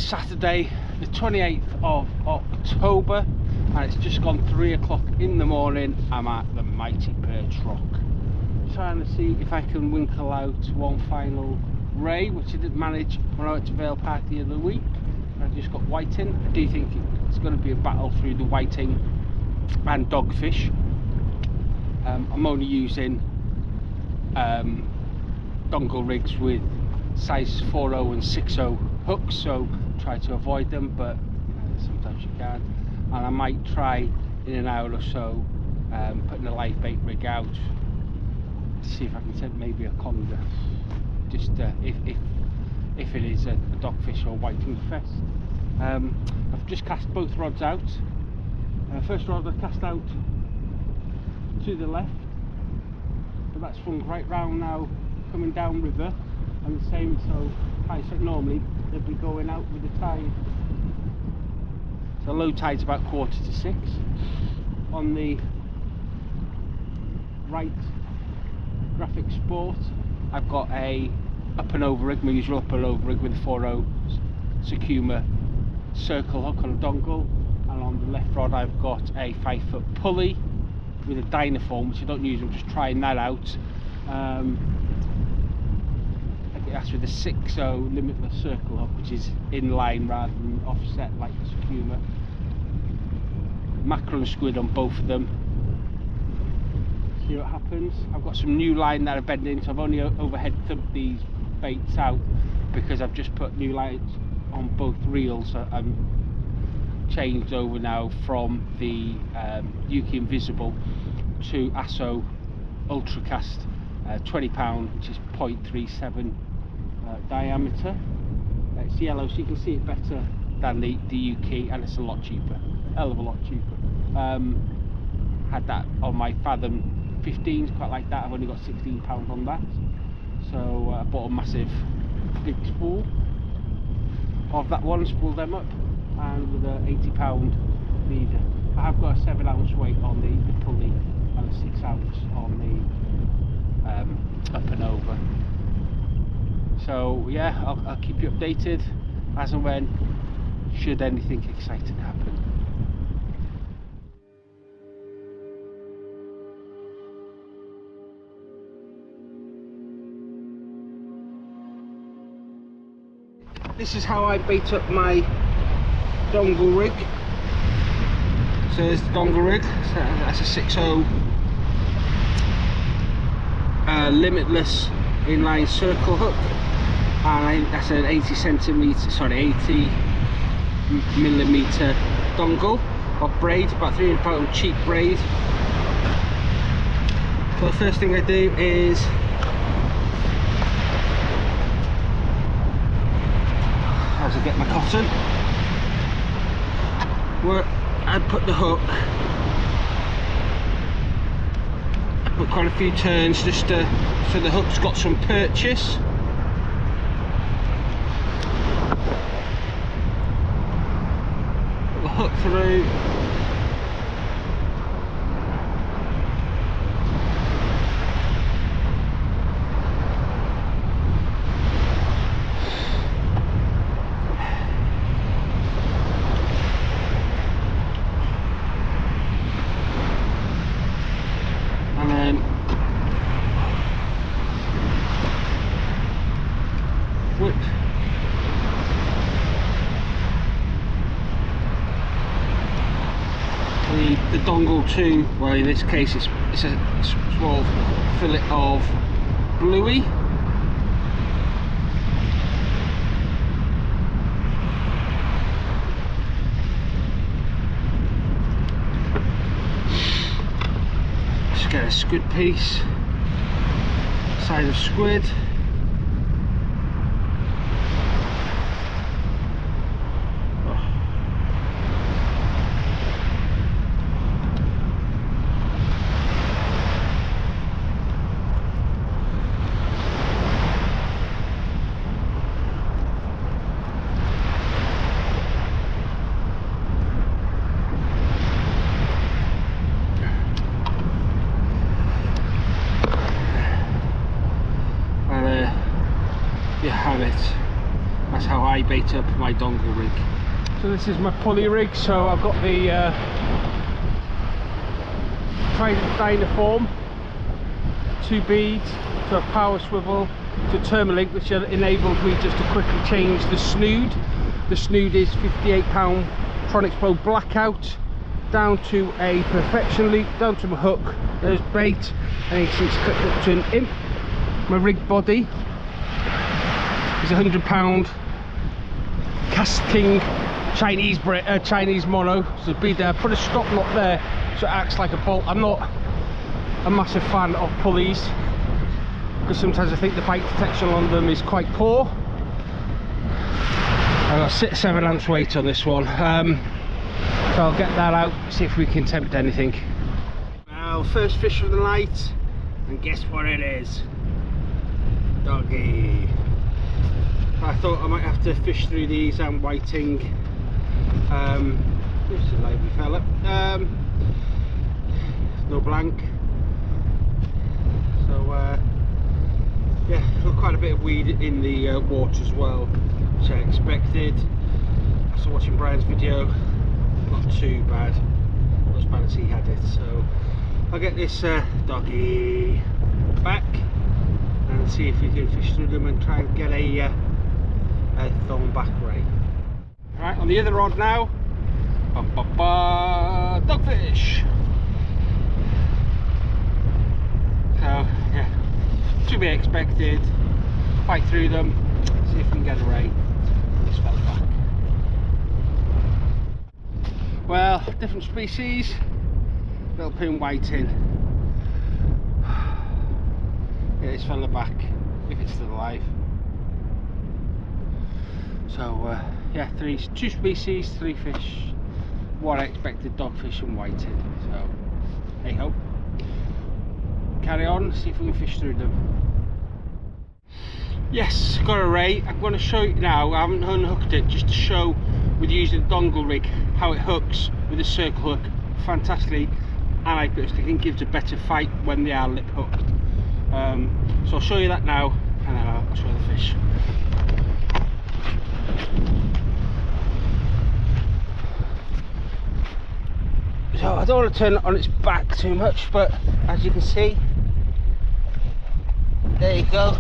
It's Saturday the 28th of October and it's just gone 3 o'clock in the morning. I'm at the mighty Perch Rock, trying to see if I can winkle out one final ray, which I didn't manage when I went to Vale Park the other week. I just got whiting. I do think it's going to be a battle through the whiting and dogfish. I'm only using dongle rigs with size 4.0 and 6.0 hooks, so try to avoid them, but sometimes you can. And I might try in an hour or so putting a live bait rig out to see if I can set maybe a conger, just if it is a dogfish or whiting fest. I've just cast both rods out. First rod I cast out to the left, but that's swung right round now, coming down river, and the same, so high, so normally they'd be going out with the tide. So low tide's about 5:45. On the right graphic sport, I've got a up and over rig, my usual up and over rig with a 4.0 Sakuma circle hook on a dongle, and on the left rod I've got a 5-foot pulley with a dynaform, which I don't use. I'm just trying that out. That's with a 6.0 limitless circle hook, which is in line rather than offset like the Sakuma. Mackerel and squid on both of them. See what happens. I've got some new line that I bend in, so I've only overhead thumped these baits out because I've just put new lines on both reels. So I'm changed over now from the UK Invisible to ASO Ultracast 20 £, which is 0.37 diameter. It's yellow, so you can see it better than the UK, and it's a lot cheaper, hell of a lot cheaper. Had that on my Fathom 15s, quite like that. I've only got £16 on that, so I bought a massive big spool of that one, spooled them up, and with a £80 leader. I have got a 7-ounce weight on the pulley and a 6-ounce on the up and over. So yeah, I'll keep you updated as and when, should anything exciting happen. This is how I bait up my dongle rig. So there's the dongle rig. So that's a 6.0 limitless inline circle hook, and I think that's an 80 millimeter dongle of braid, about £300 cheap braid. So the first thing I do is as I get my cotton, where I put the hook, I put quite a few turns just so the hook's got some purchase. Put the hook through. Whip the dongle to, well, in this case it's a small fillet of bluey. Just get a squid piece, size of squid. bait up my Dongle Rig. So this is my Pulley Rig. So I've got the Trident Dynaform, 2 beads, to a power swivel, to Termalink, which enables me just to quickly change the snood. The snood is £58 Tronics Pro Blackout, down to a Perfection loop, down to my hook. There's bait, and you can see it's cut up to an imp. My rig body is £100 casting Chinese mono. So be there, put a stop knot there so it acts like a bolt. I'm not a massive fan of pulleys because sometimes I think the bite detection on them is quite poor. I've got 7 ounce weight on this one, so I'll get that out, see if we can tempt anything. Well, first fish of the night, and guess what it is? Doggy. I thought I might have to fish through these and whiting. This is a lively fella. No blank. So yeah, got quite a bit of weed in the water as well, which I expected. After watching Brian's video, not too bad, not as bad as he had it. So I'll get this doggy back and see if we can fish through them and try and get a Thornback ray. Right, on the other rod now, dogfish. So yeah, to be expected. Fight through them, see if we can get a ray. This fella back. Well, different species, little poon whiting. Get this fella back if it's still alive. So yeah, 2 species, 3 fish, what I expected, dogfish and whiting. So hey ho, carry on, see if we can fish through them. Yes, got a ray. I'm going to show you now. I haven't unhooked it, just to show with using the Dongle Rig how it hooks with a circle hook fantastically, and I personally think gives a better fight when they are lip hooked. So I'll show you that now, and then I'll show the fish. So I don't want to turn it on its back too much, but as you can see, there you go,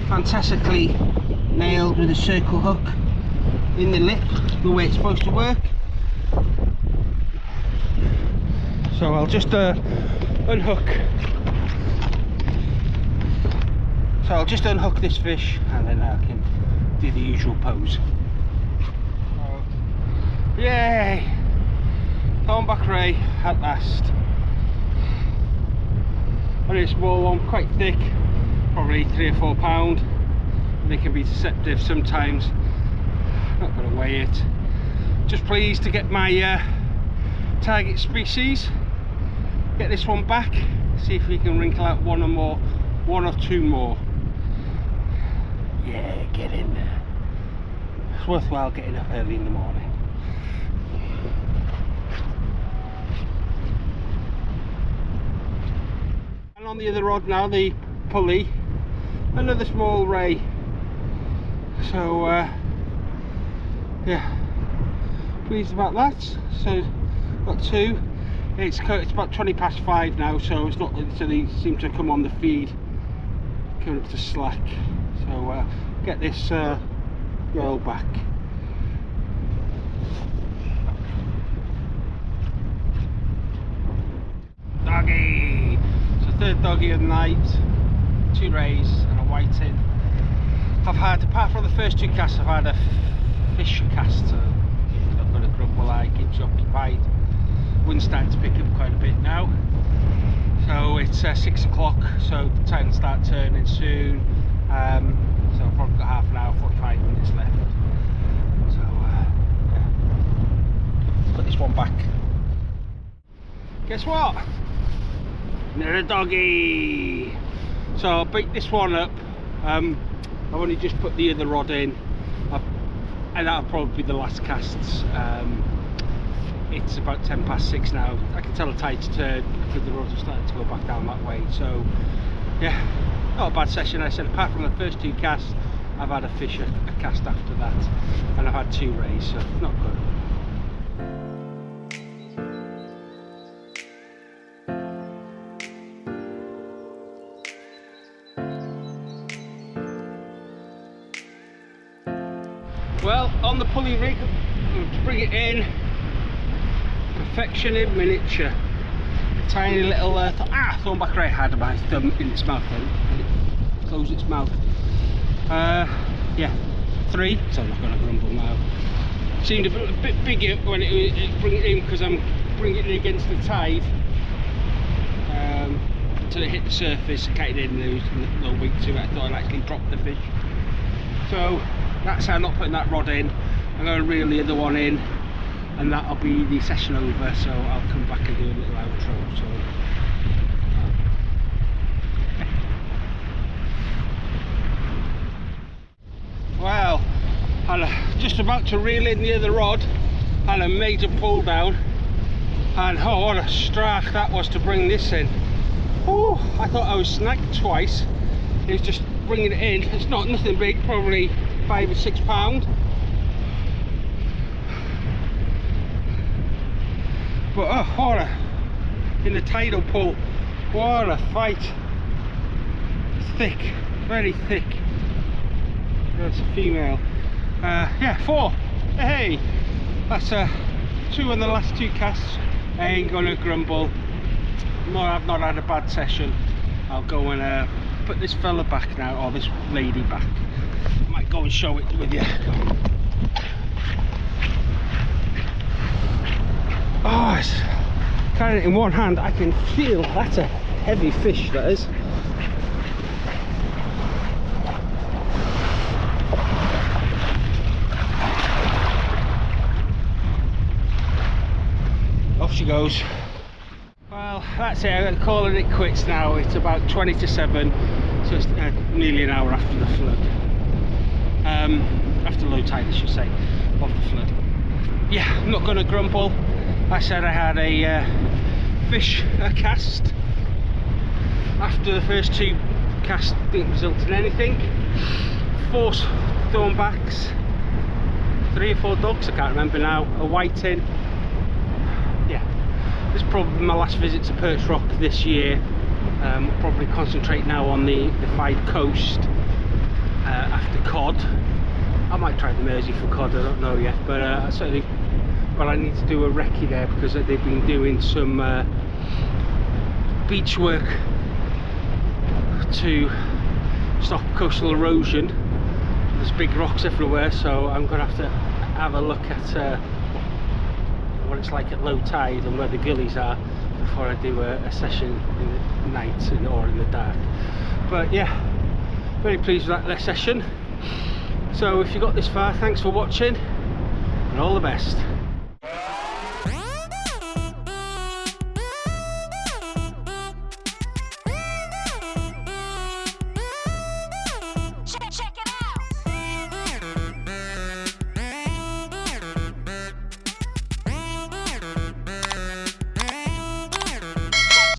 fantastically nailed with a circle hook in the lip, the way it's supposed to work. So I'll just unhook. So I'll just unhook this fish and then I can do the usual pose. Yay! Thornback ray at last. Only a small one, quite thick, probably 3 or 4 pound. They can be deceptive sometimes. Not going to weigh it. Just pleased to get my target species. Get this one back. See if we can wrinkle out 1 or 2 more. Yeah, get in there. It's worthwhile getting up early in the morning. And on the other rod now, the pulley, another small ray. So yeah, pleased about that. So got 2. It's about 20 past 5 now, so it's not, so they seem to come on the feed, coming up to slack. So get this girl back. Doggy! So 3rd doggy of the night, 2 rays and a whiting. I've had, apart from the first 2 casts, I've had a fish cast, so I've got a grumble eye, keeps you occupied. Wind's starting to pick up quite a bit now. So it's 6 o'clock, so the tide will start turning soon. So I've probably got half an hour, 45 minutes left. So yeah, put this one back. Guess what? Another doggy. So I'll beat this one up. I've only just put the other rod in, and that'll probably be the last casts. It's about 10 past 6 now. I can tell the tide's turned because the rods are starting to go back down that way. So yeah, not a bad session. I said apart from the first 2 casts, I've had a fish a cast after that, and I've had 2 rays, so not good. Well, on the pulley rig, to bring it in, perfection in miniature. Tiny little Thornback ray had my thumb in its mouth then, and it closed its mouth. Yeah, 3, so I'm not going to grumble now. Seemed a bit bigger when it bring it in, because I'm bringing it against the tide until it hit the surface and getting in. There was no weight to it. I thought I'd actually drop the fish. So that's how I'm not putting that rod in. I'm going to reel the other one in, and that'll be the session over. So I'll come back and do a little outro. So well, I'm just about to reel in the other rod, and a major pull down, and oh, what a strike that was to bring this in. Oh, I thought I was snagged twice. It was just bringing it in. It's not nothing big, probably 5 or 6 pound, but oh, what a, in the tidal pull, what a fight. Thick, very thick. That's a female. Yeah, 4. Hey, that's 2 on the last 2 casts. I ain't gonna grumble. No, I've not had a bad session. I'll go and put this fella back now, or this lady back. I might go and show it with you. Oh, it's carrying it in one hand. I can feel that's a heavy fish, that is. Off she goes. Well, that's it. I'm calling it quits now. It's about 20 to 7, so it's nearly an hour after the flood. After low tide, I should say, of the flood. Yeah, I'm not going to grumble. I said I had a fish cast. After the first 2 casts didn't result in anything. 4 thornbacks, 3 or 4 dogs, I can't remember now, a whiting. Yeah, this is probably my last visit to Perch Rock this year. We'll probably concentrate now on the Five Coast after cod. I might try the Mersey for cod, I don't know yet, but certainly. But I need to do a recce there, because they've been doing some beach work to stop coastal erosion. There's big rocks everywhere, so I'm going to have a look at what it's like at low tide and where the gullies are before I do a session in the night or in the dark. But yeah, very pleased with that session. So if you got this far, thanks for watching, and all the best.